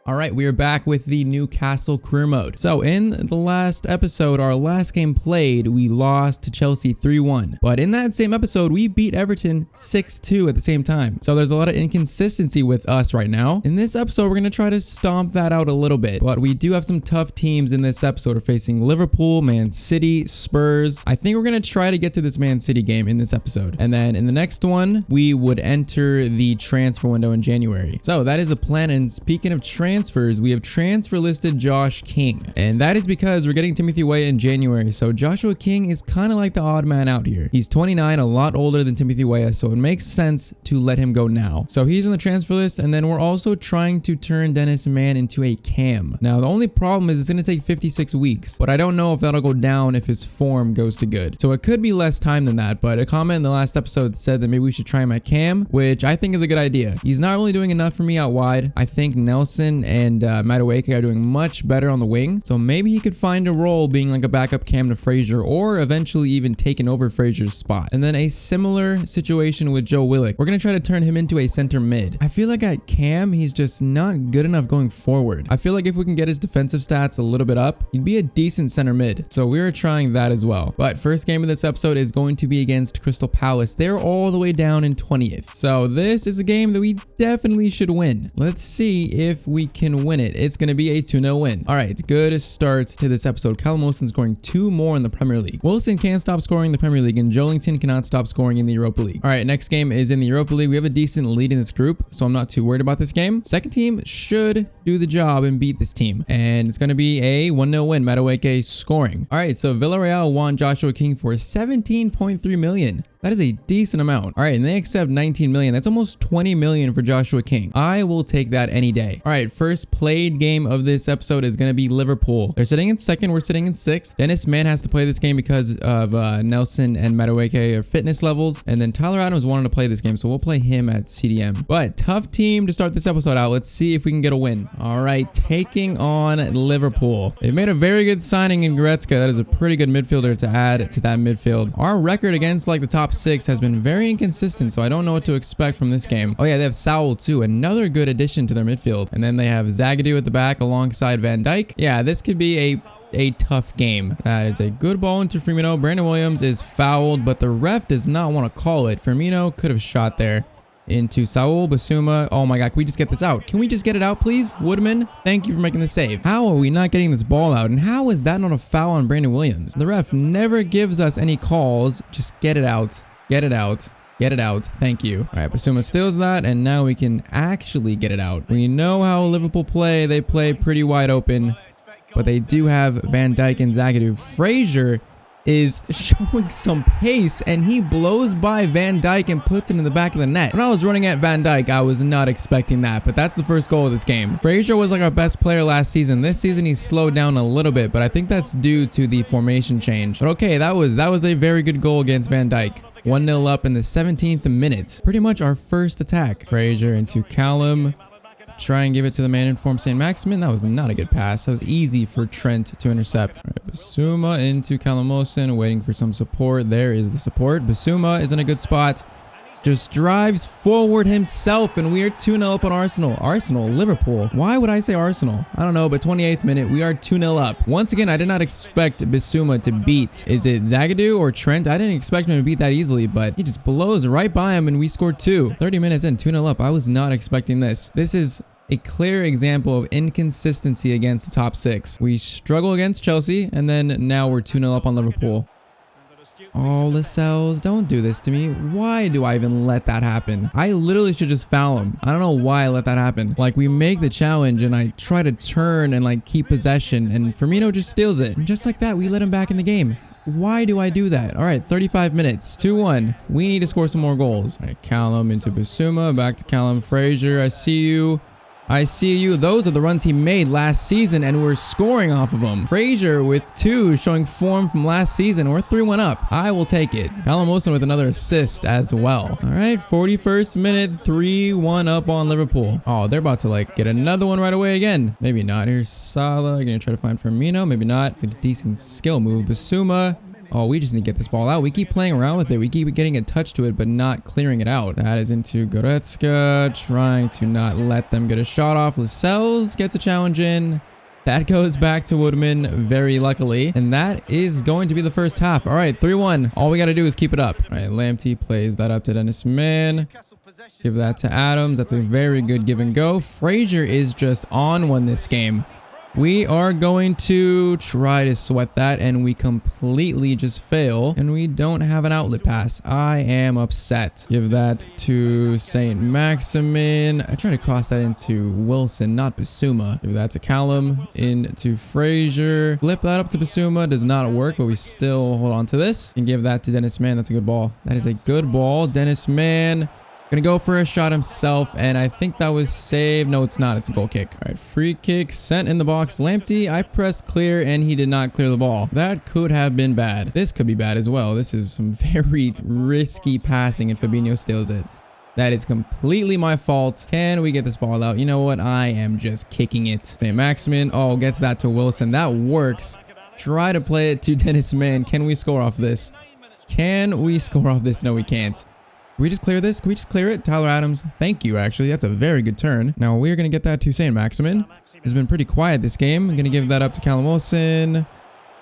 All right, we are back with the Newcastle Career Mode. So in the last episode, our last game played, we lost to Chelsea 3-1. But in that same episode, we beat Everton 6-2 at the same time. So there's a lot of inconsistency with us right now. In this episode, we're going to try to stomp that out a little bit. But we do have some tough teams in this episode. We're facing Liverpool, Man City, Spurs. I think we're going to try to get to this Man City game in this episode. And then in the next one, we would enter the transfer window in January. So that is the plan. And speaking of transfers, we have transfer listed Josh King, and that is because we're getting Timothy Weah in January. So Joshua King is kind of like the odd man out here. He's 29, a lot older than Timothy Weah, so it makes sense to let him go now. So he's on the transfer list, and then we're also trying to turn Dennis Mann into a cam. Now the only problem is it's going to take 56 weeks, but I don't know if that'll go down if his form goes to good. So it could be less time than that, but a comment in the last episode said that maybe we should try him at cam, which I think is a good idea. He's not really doing enough for me out wide. I think Nelson and Madueke are doing much better on the wing, so maybe he could find a role being like a backup cam to Fraser, or eventually even taking over Fraser's spot. And then a similar situation with Joe Willock. We're gonna try to turn him into a center mid. I feel like at cam he's just not good enough going forward. I feel like if we can get his defensive stats a little bit up, he'd be a decent center mid. So we're trying that as well. But first game of this episode is going to be against Crystal Palace. They're all the way down in 20th, so this is a game that we definitely should win. Let's see if we can win it. It's going to be a 2-0 win. All right, good start to this episode. Callum Wilson scoring 2 more in the Premier League. Wilson can't stop scoring in the Premier League, and Joelinton cannot stop scoring in the Europa League. All right, next game is in the Europa League. We have a decent lead in this group, so I'm not too worried about this game. Second team should do the job and beat this team, and it's going to be a 1-0 win. Madueke scoring. All right, so Villarreal want Joshua King for 17.3 million. That is a decent amount. All right, and they accept 19 million. That's almost 20 million for Joshua King. I will take that any day. All right, first played game of this episode is going to be Liverpool. They're sitting in second. We're sitting in sixth. Dennis Mann has to play this game because of Nelson and Madueke fitness levels. And then Tyler Adams wanted to play this game, so we'll play him at CDM. But tough team to start this episode out. Let's see if we can get a win. All right, taking on Liverpool. They've made a very good signing in Goretzka. That is a pretty good midfielder to add to that midfield. Our record against like the top 6 has been very inconsistent, so I don't know what to expect from this game. Oh yeah, they have Saul too, another good addition to their midfield. And then they have Zagadou at the back alongside Van Dijk. Yeah, this could be a tough game. That is a good ball into Firmino. Brandon Williams is fouled, but the ref does not want to call it. Firmino could have shot there into Saul Basuma. Oh my god, can we just get this out? Can we just get it out, please? Woodman, thank you for making the save. How are we not getting this ball out? And how is that not a foul on Brandon Williams? The ref never gives us any calls. Just get it out. Get it out. Get it out. Thank you. All right, Basuma steals that, and now we can actually get it out. We know how Liverpool play. They play pretty wide open, but they do have Van Dijk and Zagadou. Fraser is showing some pace, and he blows by Van Dijk and puts it in the back of the net. When I was running at Van Dijk, I was not expecting that, but that's the first goal of this game. Fraser was like our best player last season. This season he's slowed down a little bit, but I think that's due to the formation change. But okay, that was a very good goal against Van Dijk. 1-0 up in the 17th minute. Pretty much our first attack. Fraser into Callum. Try and give it to the man in form, St. Maximin. That was not a good pass. That was easy for Trent to intercept. All right, Basuma into Callum Wilson, waiting for some support. There is the support. Basuma is in a good spot. Just drives forward himself, and we are 2-0 up on Arsenal. Liverpool. Why would I say Arsenal? I don't know, but 28th minute, we are 2-0 up. Once again, I did not expect Basuma to beat. Is it Zagadou or Trent? I didn't expect him to beat that easily, but he just blows right by him, and we scored 2. 30 minutes in, 2-0 up. I was not expecting this. This is a clear example of inconsistency against the top 6. We struggle against Chelsea, and then now we're 2-0 up on Liverpool. Oh, Lascelles, don't do this to me. Why do I even let that happen? I literally should just foul him. I don't know why I let that happen. Like, we make the challenge and I try to turn and like keep possession, and Firmino just steals it. And just like that, we let him back in the game. Why do I do that? All right, 35 minutes. 2-1. We need to score some more goals. All right, Callum into Basuma. Back to Callum. Fraser, I see you. I see you. Those are the runs he made last season, and we're scoring off of them. Fraser with 2, showing form from last season. We're 3-1 up. I will take it. Callum Wilson with another assist as well. All right, 41st minute, 3-1 up on Liverpool. Oh, they're about to like get another one right away again. Maybe not. Here's Salah. Gonna try to find Firmino. Maybe not. It's a decent skill move. Basuma Oh, we just need to get this ball out. We keep playing around with it. We keep getting a touch to it, but not clearing it out. That is into Goretzka, trying to not let them get a shot off. Lascelles gets a challenge in. That goes back to Woodman, very luckily. And that is going to be the first half. All right, 3-1. All we got to do is keep it up. All right, Lamptey plays that up to Dennis Mann. Give that to Adams. That's a very good give and go. Frazier is just on one this game. We are going to try to sweat that, and we completely just fail, and we don't have an outlet pass. I am upset. Give that to St. Maximin. I try to cross that into Wilson, not Bissouma. Give that to Callum, into Frazier. Flip that up to Bissouma. Does not work, but we still hold on to this. And give that to Dennis Mann. That's a good ball. That is a good ball. Dennis Mann. Gonna go for a shot himself, and I think that was saved. No, it's not. It's a goal kick. All right, free kick sent in the box. Lamptey, I pressed clear, and he did not clear the ball. That could have been bad. This could be bad as well. This is some very risky passing, and Fabinho steals it. That is completely my fault. Can we get this ball out? You know what? I am just kicking it. St. Maximin, oh, gets that to Wilson. That works. Try to play it to Dennis Mann. Can we score off this? Can we score off this? No, we can't. Can we just clear this? Can we just clear it? Tyler Adams. Thank you, actually. That's a very good turn. Now, we're going to get that to St. Maximin. He's been pretty quiet this game. I'm going to give that up to Callum Wilson.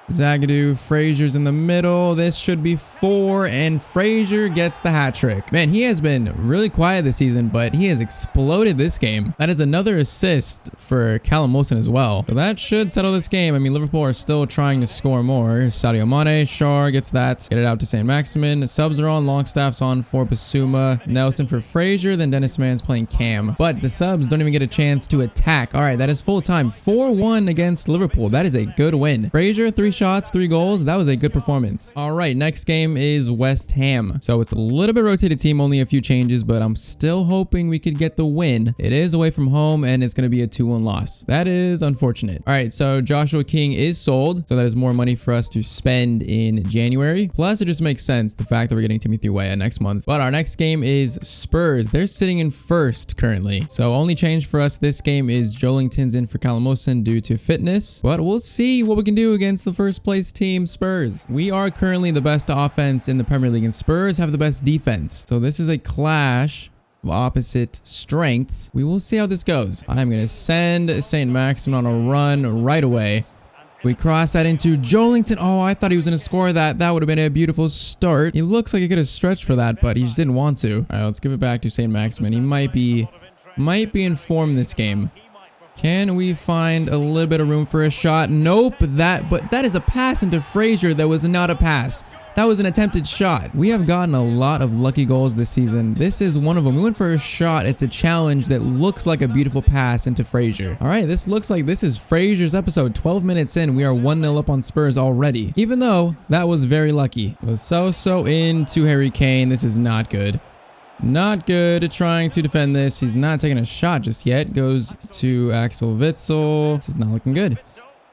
Zagadou, Frazier's in the middle. This should be 4, and Frazier gets the hat trick. Man, he has been really quiet this season, but he has exploded this game. That is another assist for Callum Wilson as well. So that should settle this game. I mean, Liverpool are still trying to score more. Sadio Mane, Shar gets that. Get it out to St. Maximin. Subs are on. Longstaff's on for Bissouma. Nelson for Frazier. Then Dennis Mann's playing Cam. But the subs don't even get a chance to attack. All right, that is full time. 4-1 against Liverpool. That is a good win. Frazier, 3 shots, 3 goals. That was a good performance. All right, next game is West Ham. So it's a little bit rotated team, only a few changes, but I'm still hoping we could get the win. It is away from home, and it's going to be a 2-1 loss. That is unfortunate. All right, so Joshua King is sold, so that is more money for us to spend in January. Plus, it just makes sense, the fact that we're getting Timothy Weah next month. But our next game is Spurs. They're sitting in first currently. So only change for us this game is Joelinton's in for Callum Wilson due to fitness. But we'll see what we can do against the first place team, Spurs. We are currently the best offense in the Premier League, and Spurs have the best defense. So this is a clash of opposite strengths. We will see how this goes. I'm going to send St. Maximin on a run right away. We cross that into Joelinton. Oh, I thought he was going to score that. That would have been a beautiful start. He looks like he could have stretched for that, but he just didn't want to. All right, let's give it back to St. Maximin. He might be in form this game. Can we find a little bit of room for a shot? Nope, but that is a pass into Frazier that was not a pass. That was an attempted shot. We have gotten a lot of lucky goals this season. This is one of them. We went for a shot. It's a challenge that looks like a beautiful pass into Frazier. All right, this looks like this is Frazier's episode. 12 minutes in, we are 1-0 up on Spurs already. Even though that was very lucky. So into Harry Kane. This is not good. Not good. Trying to defend this. He's not taking a shot just yet. Goes to Axel Witsel. This is not looking good. This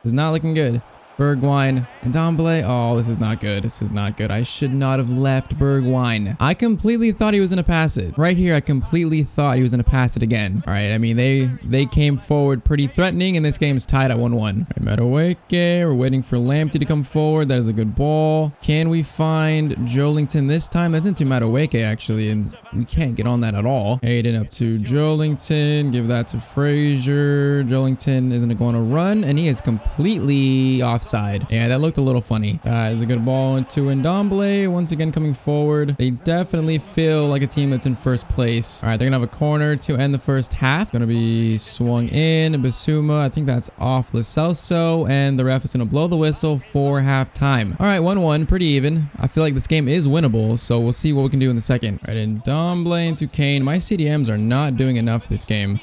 is not looking good. Bergwijn and Ndombele. Oh, this is not good. This is not good. I should not have left Bergwijn. I completely thought he was going to pass it. Right here, I completely thought he was going to pass it again. All right, I mean, they came forward pretty threatening, and this game's tied at 1-1. Right, Madueke. We're waiting for Lamptey to come forward. That is a good ball. Can we find Joelinton this time? That's into Madueke, actually, and we can't get on that at all. Hayden up to Joelinton. Give that to Frazier. Joelinton isn't going to go on a run, and he is completely offside. Yeah, that looked a little funny. That is a good ball into Ndombele. Once again, coming forward. They definitely feel like a team that's in first place. All right, they're going to have a corner to end the first half. Going to be swung in. Bissouma, I think that's off Lo Celso, and the ref is going to blow the whistle for halftime. All right, 1-1, pretty even. I feel like this game is winnable, so we'll see what we can do in the second. All right, Ndombele into Kane. My CDMs are not doing enough this game.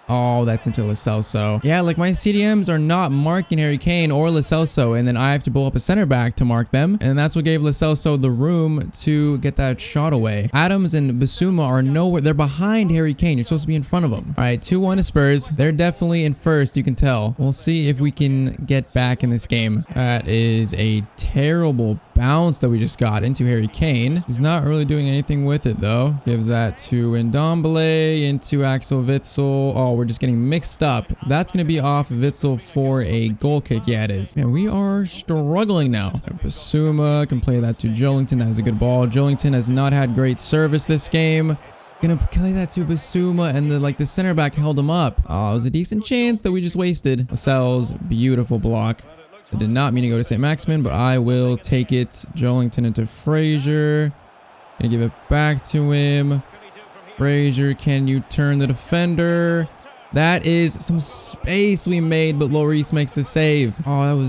Oh, that's into Lo Celso. Yeah, like my CDMs are not marking Harry Kane or Lo Celso, and then I have to blow up a center back to mark them, and that's what gave Lo Celso the room to get that shot away. Adams and Bissouma are nowhere. They're behind Harry Kane. You're supposed to be in front of them. All right, 2-1 to Spurs. They're definitely in first, you can tell. We'll see if we can get back in this game. That is a terrible bounce that we just got into Harry Kane. He's not really doing anything with it though. Gives that to Ndombele, into Axel Witsel. Oh, we're just getting mixed up. That's going to be off Witsel for a goal kick. Yeah, it is. And we are struggling now. Basuma can play that to Joelinton. That is a good ball. Joelinton has not had great service this game. Gonna play that to Basuma, and the center back held him up. Oh, it was a decent chance that we just wasted. Lascelles, beautiful block. I did not mean to go to St. Maximin, but I will take it. Joelinton into Fraser. Gonna give it back to him. Fraser, can you turn the defender? That is some space we made, but Lloris makes the save. Oh,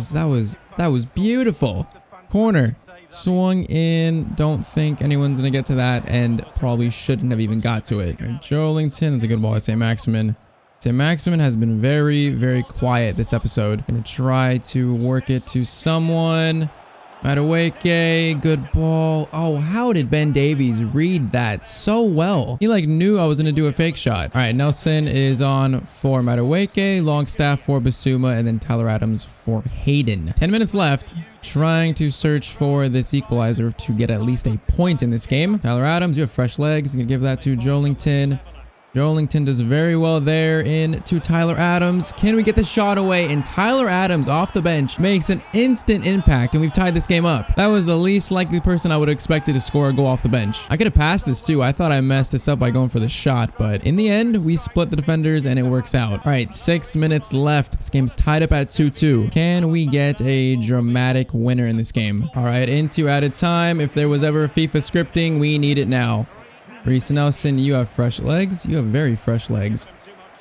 that was beautiful. Corner. Swung in. Don't think anyone's gonna get to that, and probably shouldn't have even got to it. Right, Joelinton, that's a good ball at St. Maximin. St. Maximin has been very, very quiet this episode. Gonna try to work it to someone. Madueke, good ball. Oh, how did Ben Davies read that so well? He knew I was gonna do a fake shot. All right, Nelson is on for Madueke, Longstaff for Basuma, and then Tyler Adams for Hayden. 10 minutes left. Trying to search for this equalizer to get at least a point in this game. Tyler Adams, you have fresh legs. Gonna give that to Joelinton. Joelinton does very well there into Tyler Adams. Can we get the shot away? And Tyler Adams off the bench makes an instant impact, and we've tied this game up. That was the least likely person I would have expected to score a goal off the bench. I could have passed this too. I thought I messed this up by going for the shot, but in the end, we split the defenders and it works out. All right, 6 minutes left. This game's tied up at 2-2. Can we get a dramatic winner in this game? All right, into added time. If there was ever FIFA scripting, we need it now. Reece Nelson, you have fresh legs. You have very fresh legs.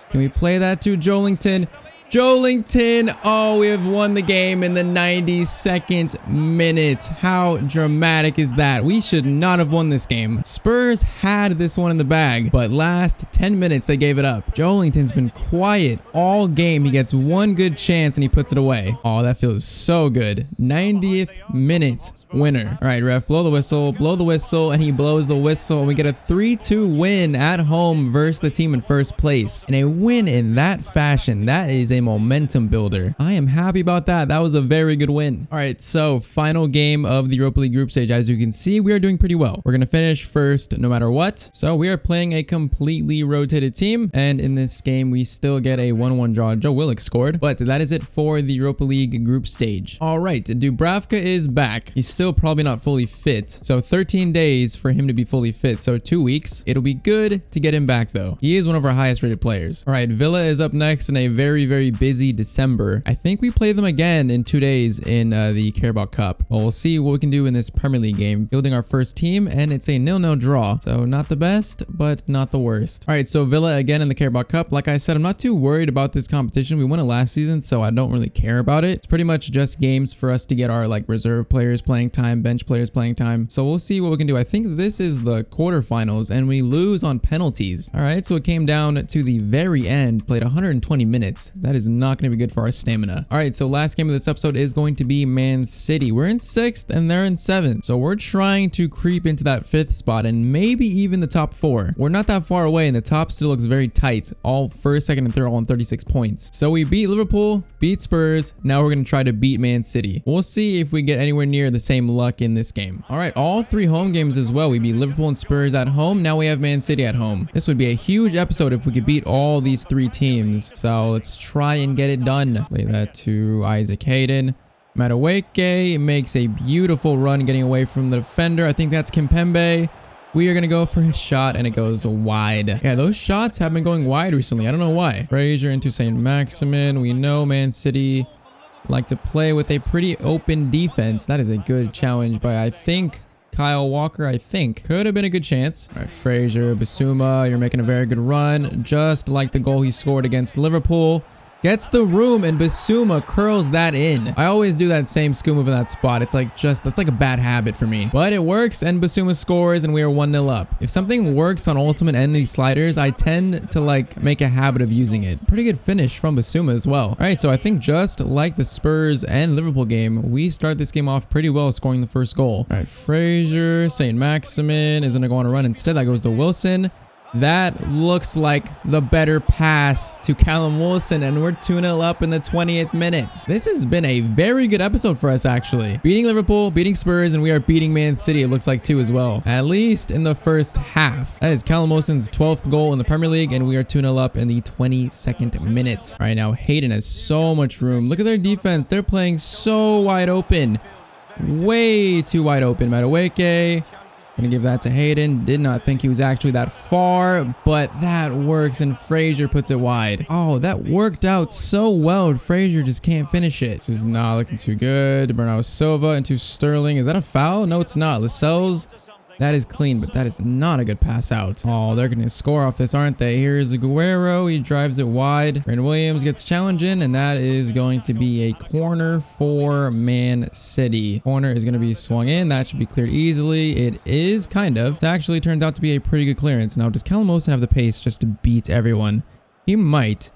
Can we play that to Joelinton? Joelinton! Oh, we have won the game in the 92nd minute. How dramatic is that? We should not have won this game. Spurs had this one in the bag, but last 10 minutes they gave it up. Joelinton's been quiet all game. He gets one good chance and he puts it away. Oh, that feels so good. 90th minute. Winner. All right, ref, blow the whistle, and he blows the whistle, and we get a 3-2 win at home versus the team in first place. And a win in that fashion, that is a momentum builder. I am happy about that. That was a very good win. All right, so final game of the Europa League group stage. As you can see, we are doing pretty well. We're gonna finish first no matter what. So we are playing a completely rotated team, and in this game, we still get a 1-1 draw. Joe Willock scored, but that is it for the Europa League group stage. All right, Dubravka is back. He's still probably not fully fit, so 13 days for him to be fully fit, so 2 weeks. It'll be good to get him back though. He is one of our highest rated players. All right, Villa is up next in a very, very busy December. I think we play them again in 2 days in the Carabao Cup. Well, we'll see what we can do in this Premier League game. Building our first team, and it's a 0-0 draw, so not the best, but not the worst. All right, so Villa again in the Carabao Cup. Like I said, I'm not too worried about this competition. We won it last season, so I don't really care about it. It's pretty much just games for us to get our reserve players playing time, bench players playing time. So we'll see what we can do. I think this is the quarterfinals, and we lose on penalties. All right, so it came down to the very end. Played 120 minutes. That is not going to be good for our stamina. All right, so last game of this episode is going to be Man City. We're in 6th and they're in 7th. So we're trying to creep into that 5th spot and maybe even the top 4. We're not that far away, and the top still looks very tight. All first, second, and third all on 36 points. So we beat Liverpool, beat Spurs. Now we're going to try to beat Man City. We'll see if we get anywhere near the same luck in this game. All right, all 3 home games as well. We beat Liverpool and Spurs at home. Now we have Man City at home. This would be a huge episode if we could beat all these 3 teams. So let's try and get it done. Play that to Isaac Hayden. Madueke makes a beautiful run getting away from the defender. I think that's Kimpembe. We are going to go for his shot, and it goes wide. Yeah, those shots have been going wide recently. I don't know why. Fraser into St. Maximin. We know Man City like to play with a pretty open defense. That is a good challenge by, I think, Kyle Walker. I think could have been a good chance. All right, Fraser, Basuma, you're making a very good run, just like the goal he scored against Liverpool. Gets the room, and Basuma curls that in. I always do that same skill move in that spot. It's that's like a bad habit for me. But it works, and Basuma scores, and we are 1-0 up. If something works on Ultimate and these sliders, I tend to make a habit of using it. Pretty good finish from Basuma as well. All right, so I think just like the Spurs and Liverpool game, we start this game off pretty well, scoring the first goal. All right, Fraser, St. Maximin is going to go on a run instead. That goes to Wilson. That looks like the better pass to Callum Wilson, and we're 2-0 up in the 20th minute. This has been a very good episode for us, actually. Beating Liverpool, beating Spurs, and we are beating Man City, it looks like, too, as well. At least in the first half. That is Callum Wilson's 12th goal in the Premier League, and we are 2-0 up in the 22nd minute. All right, now Hayden has so much room. Look at their defense. They're playing so wide open. Way too wide open. Madueke. Gonna give that to Hayden. Did not think he was actually that far, but that works, and Frazier puts it wide. Oh, that worked out so well. Frazier just can't finish it. This is not looking too good. Bernardo Silva into Sterling. Is that a foul? No, it's not. Lascelles. That is clean, but that is not a good pass out. Oh, they're going to score off this, aren't they? Here's Aguero. He drives it wide. Brandon Williams gets challenged in, and that is going to be a corner for Man City. Corner is going to be swung in. That should be cleared easily. It is kind of. It actually turned out to be a pretty good clearance. Now, does Callum Wilson have the pace just to beat everyone? He might.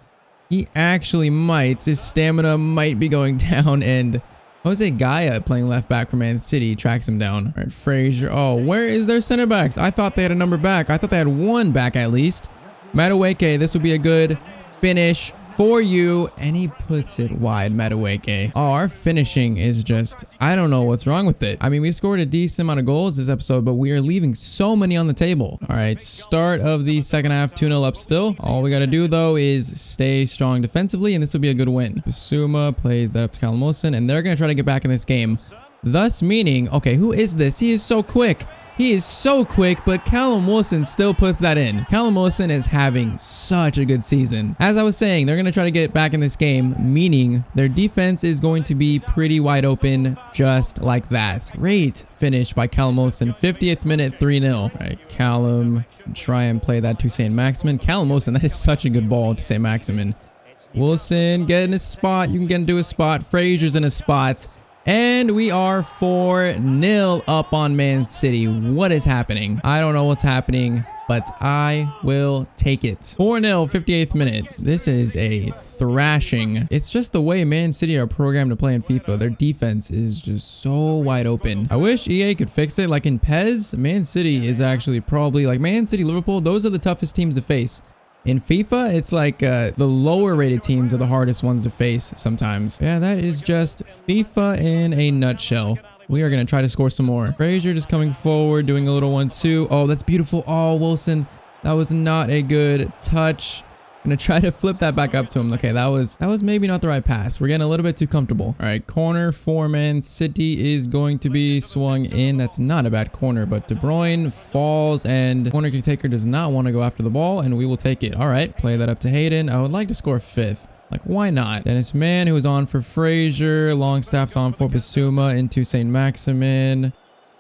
He actually might. His stamina might be going down, and Jose Gaia playing left back for Man City tracks him down. All right, Frazier. Oh, where is their center backs? I thought they had a number back. I thought they had one back at least. Madueke, this would be a good finish for you, and he puts it wide. Madueke. Oh, our finishing is just, I don't know what's wrong with it. I mean, we scored a decent amount of goals this episode, but we are leaving so many on the table. All right, start of the second half, 2-0 up still. All we got to do though is stay strong defensively, and this will be a good win. Basuma plays that up to Callum Wilson, and they're going to try to get back in this game. Thus meaning, okay, who is this? He is so quick. He is so quick, but Callum Wilson still puts that in. Callum Wilson is having such a good season. As I was saying, they're going to try to get back in this game, meaning their defense is going to be pretty wide open, just like that. Great finish by Callum Wilson. 50th minute, 3-0. All right, Callum, try and play that to St. Maximin. Callum Wilson, that is such a good ball to St. Maximin. Wilson, get in his spot. You can get into his spot. Frazier's in a spot. And we are 4-0 up on Man City. What is happening? I don't know what's happening, but I will take it. 4-0, 58th minute. This is a thrashing. It's just the way Man City are programmed to play in FIFA. Their defense is just so wide open. I wish EA could fix it. Like in PES, Man City is actually probably like Man City, Liverpool. Those are the toughest teams to face. In FIFA, it's like the lower rated teams are the hardest ones to face sometimes. Yeah, that is just FIFA in a nutshell. We are going to try to score some more. Frazier just coming forward, doing a little 1-2. Oh, that's beautiful. Oh, Wilson, that was not a good touch. I'm going to try to flip that back up to him. Okay, that was maybe not the right pass. We're getting a little bit too comfortable. All right, corner for Man City is going to be swung in. That's not a bad corner, but De Bruyne falls, and corner kick taker does not want to go after the ball, and we will take it. All right, play that up to Hayden. I would like to score 5th. Like, why not? Dennis Mann, who is on for Frazier. Longstaff's on for Basuma into St. Maximin.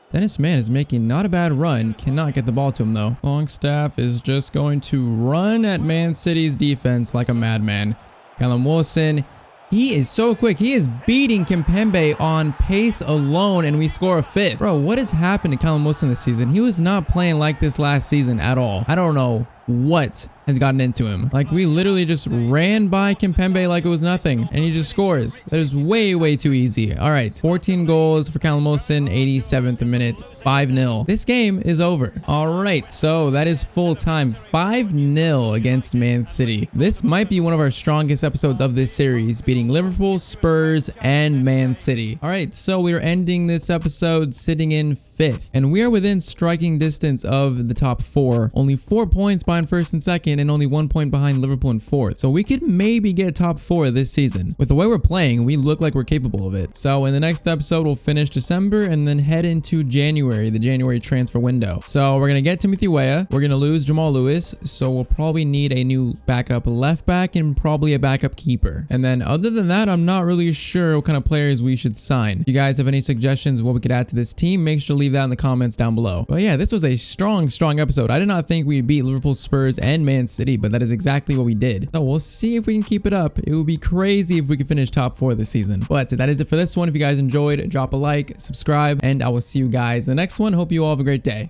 Dennis Mann is making not a bad run. Cannot get the ball to him, though. Longstaff is just going to run at Man City's defense like a madman. Callum Wilson, he is so quick. He is beating Kimpembe on pace alone, and we score a 5th. Bro, what has happened to Callum Wilson this season? He was not playing like this last season at all. I don't know what has gotten into him. Like, we literally just ran by Kimpembe like it was nothing, and he just scores. That is way, way too easy. All right, 14 goals for Callum Wilson, 87th minute, 5-0. This game is over. All right, so that is full time, 5-0 against Man City. This might be one of our strongest episodes of this series, beating Liverpool, Spurs, and Man City. All right, so we are ending this episode sitting in 5th, and we are within striking distance of the top 4. Only 4 points behind 1st and 2nd, and only 1 point behind Liverpool in 4th. So we could maybe get top 4 this season. With the way we're playing, we look like we're capable of it. So in the next episode, we'll finish December and then head into January, the January transfer window. So we're going to get Timothy Weah. We're going to lose Jamal Lewis. So we'll probably need a new backup left back and probably a backup keeper. And then other than that, I'm not really sure what kind of players we should sign. If you guys have any suggestions of what we could add to this team, make sure to leave that in the comments down below. But yeah, this was a strong episode. I did not think we'd beat Liverpool, Spurs, and Man City, but that is exactly what we did. So we'll see if we can keep it up. It would be crazy if we could finish top 4 this season. But that is it for this one. If you guys enjoyed, drop a like, subscribe, and I will see you guys in the next one. Hope you all have a great day.